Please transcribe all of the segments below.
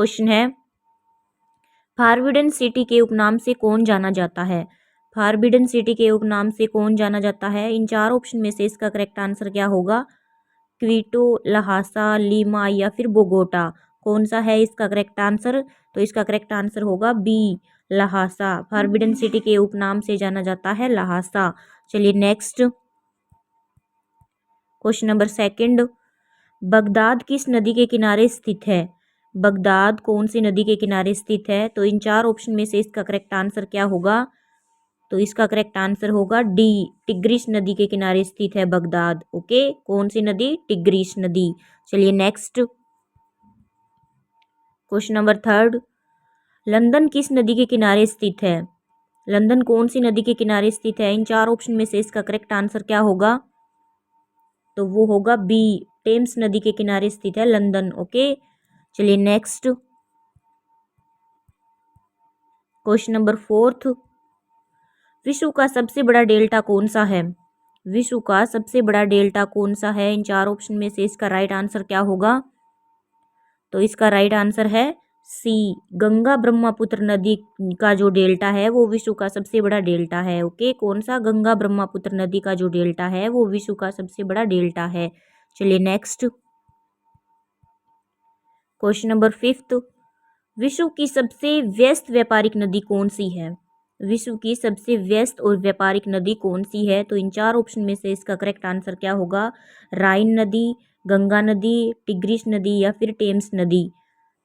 Question है, फारबिडन city के उपनाम से कौन जाना जाता है? फारबिडन सिटी के उपनाम से कौन जाना जाता है? इन चार ऑप्शन में से इसका करेक्ट आंसर क्या होगा? क्वीटो, लहासा, लीमा या फिर बोगोटा? कौन सा है इसका करेक्ट आंसर? तो इसका करेक्ट आंसर होगा बी, लहासा। फारबिडन सिटी के उपनाम से जाना जाता है लहासा। चलिए next question number second, Baghdad किस नदी के किनारे स्थित है? बगदाद कौन सी नदी के किनारे स्थित है? तो इन चार ऑप्शन में से इसका करेक्ट आंसर क्या होगा? तो इसका करेक्ट आंसर होगा डी, टिग्रिस नदी के किनारे स्थित है बगदाद। ओके, कौन सी नदी? टिग्रिस नदी। चलिए next question number third, London किस नदी के किनारे स्थित है? लंदन कौन सी नदी के किनारे स्थित है? इन चार ऑप्शन में से इसका करेक्ट आंसर क्या होगा? तो वो होगा बी, टेम्स नदी के किनारे स्थित है लंदन। ओके, चलिए नेक्स्ट क्वेश्चन नंबर फोर्थ, विश्व का सबसे बड़ा डेल्टा कौन सा है? विश्व का सबसे बड़ा डेल्टा कौन सा है? इन चार ऑप्शन में से इसका राइट आंसर क्या होगा? तो इसका राइट आंसर है सी, गंगा ब्रह्मपुत्र नदी का जो डेल्टा है वो विश्व का सबसे बड़ा डेल्टा है। ओके, कौन सा? गंगा ब्रह्मपुत्र नदी का जो डेल्टा है वो विश्व का सबसे बड़ा डेल्टा है। चलिए नेक्स्ट क्वेश्चन नंबर फिफ्थ, विश्व की सबसे व्यस्त व्यापारिक नदी कौन सी है? विश्व की सबसे व्यस्त और व्यापारिक नदी कौन सी है? तो इन चार ऑप्शन में से इसका करेक्ट आंसर क्या होगा? राइन नदी, गंगा नदी, टिग्रिस नदी या फिर टेम्स नदी?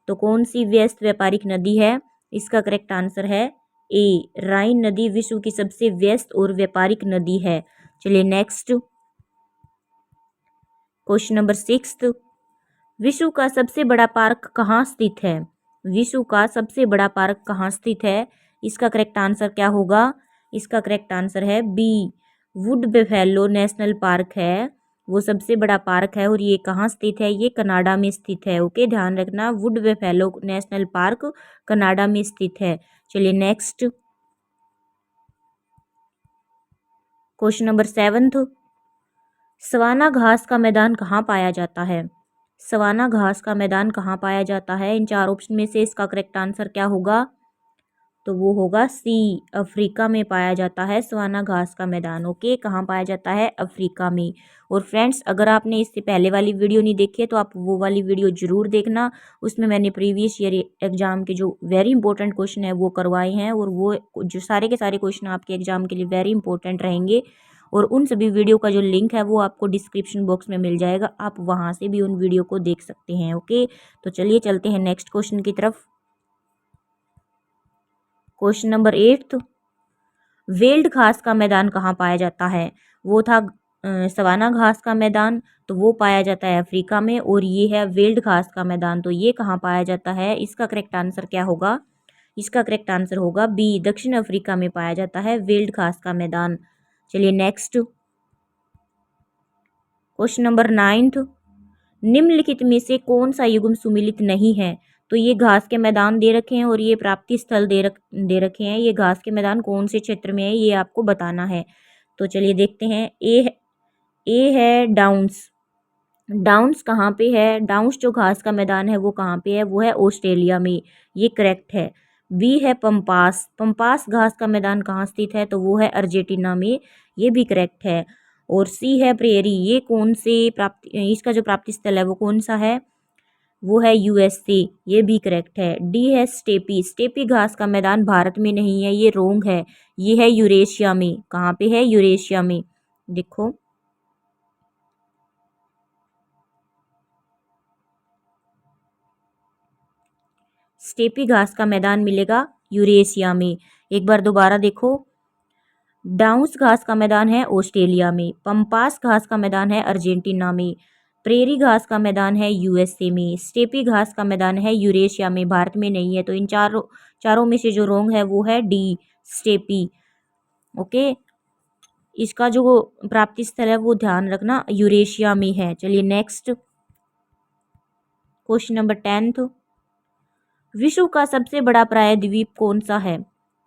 तो कौन सी व्यस्त व्यापारिक नदी है? इसका करेक्ट आंसर है ए, राइन नदी विश्व की सबसे व्यस्त और व्यापारिक नदी है। चलिए नेक्स्ट क्वेश्चन नंबर सिक्स्थ, विश्व का सबसे बड़ा पार्क कहाँ स्थित है? विश्व का सबसे बड़ा पार्क कहाँ स्थित है? इसका करेक्ट आंसर क्या होगा? इसका करेक्ट आंसर है B, Wood Buffalo National Park है वो सबसे बड़ा पार्क है। और ये कहाँ स्थित है? ये कनाडा में स्थित है। ओके, ध्यान रखना, Wood Buffalo National Park Canada में स्थित है। चलिए next question number seventh, savanna घास का मैदान कहाँ पाया जाता है? सवाना घास का मैदान कहाँ पाया जाता है? इन चार ऑप्शन में से इसका करेक्ट आंसर क्या होगा? तो वो होगा सी, अफ्रीका में पाया जाता है सवाना घास का मैदान। ओके, कहाँ पाया जाता है? अफ्रीका में। और फ्रेंड्स, अगर आपने इससे पहले वाली वीडियो नहीं देखी है तो आप वो वाली वीडियो जरूर देखना, उसमें मैंने प्रीवियस ईयर एग्जाम के जो वेरी इंपॉर्टेंट क्वेश्चन है वो करवाए हैं और वो जो सारे के सारे क्वेश्चन आपके एग्जाम के लिए वेरी इंपॉर्टेंट रहेंगे। और उन सभी वीडियो का जो लिंक है वो आपको डिस्क्रिप्शन बॉक्स में मिल जाएगा, आप वहाँ से भी उन वीडियो को देख सकते हैं। ओके, तो चलिए चलते हैं नेक्स्ट क्वेश्चन की तरफ। क्वेश्चन नंबर एट्थ, वेल्ड घास का मैदान कहाँ पाया जाता है? वो था सवाना घास का मैदान, तो वो पाया जाता है अफ्रीका में। और ये है वेल्ड घास का मैदान, तो ये कहाँ पाया जाता है? इसका करेक्ट आंसर क्या होगा? इसका करेक्ट आंसर होगा बी, दक्षिण अफ्रीका में पाया जाता है वेल्ड घास का मैदान। चलिए नेक्स्ट क्वेश्चन नंबर नाइन्थ, निम्नलिखित में से कौन सा युग्म सुमिलित नहीं है? तो ये घास के मैदान दे रखे हैं और ये प्राप्ति स्थल दे रखे हैं। ये घास के मैदान कौन से क्षेत्र में है ये आपको बताना है। तो चलिए देखते हैं। ए है डाउन्स। डाउन्स कहाँ पे है? डाउन्स जो घास का मैदान है वो कहाँ पे है? वो है ऑस्ट्रेलिया में, ये करेक्ट है। बी है पंपास। पंपास घास का मैदान कहाँ स्थित है? तो वो है अर्जेंटीना में, ये भी करेक्ट है। और सी है प्रेरी, ये कौन से प्राप्ति, इसका जो प्राप्ति स्थल है वो कौन सा है? वो है यूएसए, ये भी करेक्ट है। डी है स्टेपी। स्टेपी घास का मैदान भारत में नहीं है, ये रोंग है, ये है यूरेशिया में। कहाँ पे है? यूरेशिया में। देखो स्टेपी घास का मैदान मिलेगा यूरेशिया में। एक बार दोबारा देखो, डाउन्स घास का मैदान है ऑस्ट्रेलिया में, पंपास घास का मैदान है अर्जेंटीना में, प्रेरी घास का मैदान है यूएसए में, स्टेपी घास का मैदान है यूरेशिया में, भारत में नहीं है। तो इन चारों में से जो रोंग है वो है डी, स्टेपी। ओके, इसका जो प्राप्ति स्थल है वो ध्यान रखना यूरेशिया में है। चलिए नेक्स्ट क्वेश्चन नंबर 10th, विश्व का सबसे बड़ा प्रायद्वीप कौन सा है?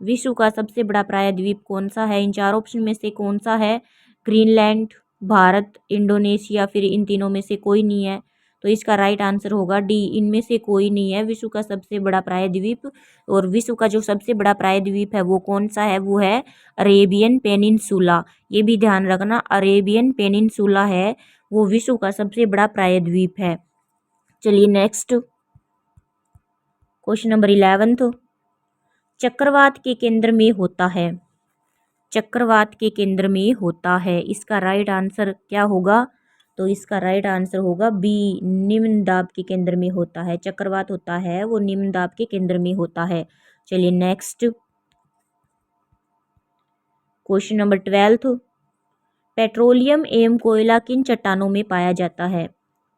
विश्व का सबसे बड़ा प्रायद्वीप कौन सा है? इन चार ऑप्शन में से कौन सा है? ग्रीनलैंड, भारत, इंडोनेशिया, फिर इन तीनों में से कोई नहीं है। तो इसका राइट आंसर होगा डी, इनमें से कोई नहीं है विश्व का सबसे बड़ा प्रायद्वीप। और विश्व का जो सबसे बड़ा प्रायद्वीप है वो कौन सा है, वो है अरेबियन पेनिनसुला। ये भी ध्यान रखना, अरेबियन पेनिनसुला है वो विश्व का सबसे बड़ा प्रायद्वीप है। चलिए नेक्स्ट क्वेश्चन नंबर 11 चक्रवात के केंद्र में होता है, चक्रवात के केंद्र में होता है, इसका राइट आंसर क्या होगा, तो इसका राइट आंसर होगा बी, निम्न दाब के केंद्र में होता है। चक्रवात होता है वो निम्न दाब के केंद्र में होता है। चलिए नेक्स्ट क्वेश्चन नंबर 12 पेट्रोलियम एवं कोयला किन चट्टानों में पाया जाता है,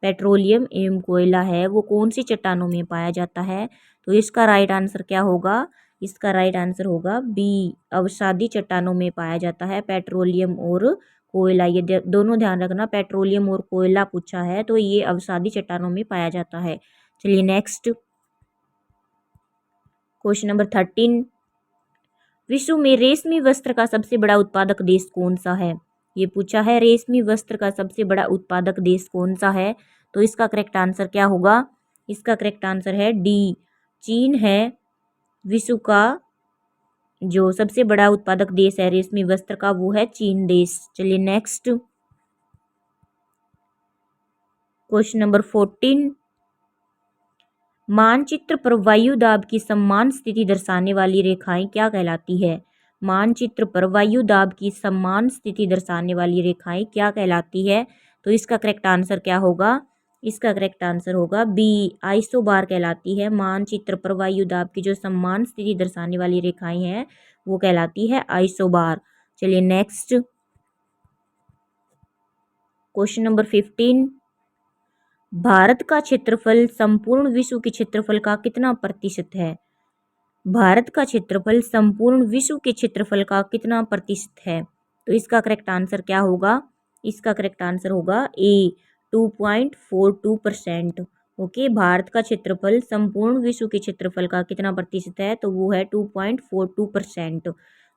पेट्रोलियम एवं कोयला है वो कौन सी चट्टानों में पाया जाता है, तो इसका राइट आंसर क्या होगा, इसका राइट आंसर होगा बी, अवसादी चट्टानों में पाया जाता है पेट्रोलियम और कोयला। ये दोनों ध्यान रखना, पेट्रोलियम और कोयला पूछा है तो ये अवसादी चट्टानों में पाया जाता है। चलिए नेक्स्ट क्वेश्चन नंबर 13 विश्व में रेशमी वस्त्र का सबसे बड़ा उत्पादक देश कौन सा है, ये पूछा है रेशमी वस्त्र का सबसे बड़ा उत्पादक देश कौन सा है, तो इसका करेक्ट आंसर क्या होगा, इसका करेक्ट आंसर है डी, चीन है विश्व का जो सबसे बड़ा उत्पादक देश है रेशमी वस्त्र का, वो है चीन देश। चलिए नेक्स्ट क्वेश्चन नंबर 14 मानचित्र पर वायु दाब की समान स्थिति दर्शाने वाली रेखाएं क्या कहलाती है, मानचित्र पर वायु दाब की समान स्थिति दर्शाने वाली रेखाएं क्या कहलाती है, तो इसका करेक्ट आंसर क्या होगा, इसका करेक्ट आंसर होगा बी, आइसोबार कहलाती है। मानचित्र पर वायु दाब की जो समान स्थिति दर्शाने वाली रेखाएं हैं वो कहलाती है आइसोबार। चलिए नेक्स्ट क्वेश्चन नंबर 15 भारत का क्षेत्रफल संपूर्ण विश्व के क्षेत्रफल का कितना प्रतिशत है, भारत का क्षेत्रफल संपूर्ण विश्व के क्षेत्रफल का कितना प्रतिशत है, तो इसका करेक्ट आंसर क्या होगा, इसका करेक्ट आंसर होगा ए, 2.42%। ओके, भारत का क्षेत्रफल संपूर्ण विश्व के क्षेत्रफल का कितना प्रतिशत है, तो वो है 2.42%।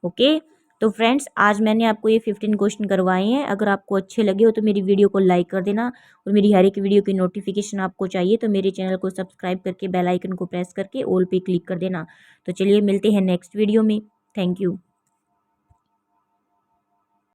ओके, तो फ्रेंड्स आज मैंने आपको ये 15 क्वेश्चन करवाए हैं। अगर आपको अच्छे लगे हो तो मेरी वीडियो को लाइक कर देना और मेरी हर एक वीडियो की नोटिफिकेशन आपको चाहिए तो मेरे चैनल को सब्सक्राइब करके बेल आइकन को प्रेस करके ऑल पे क्लिक कर देना। तो चलिए मिलते हैं नेक्स्ट वीडियो में। Thank you.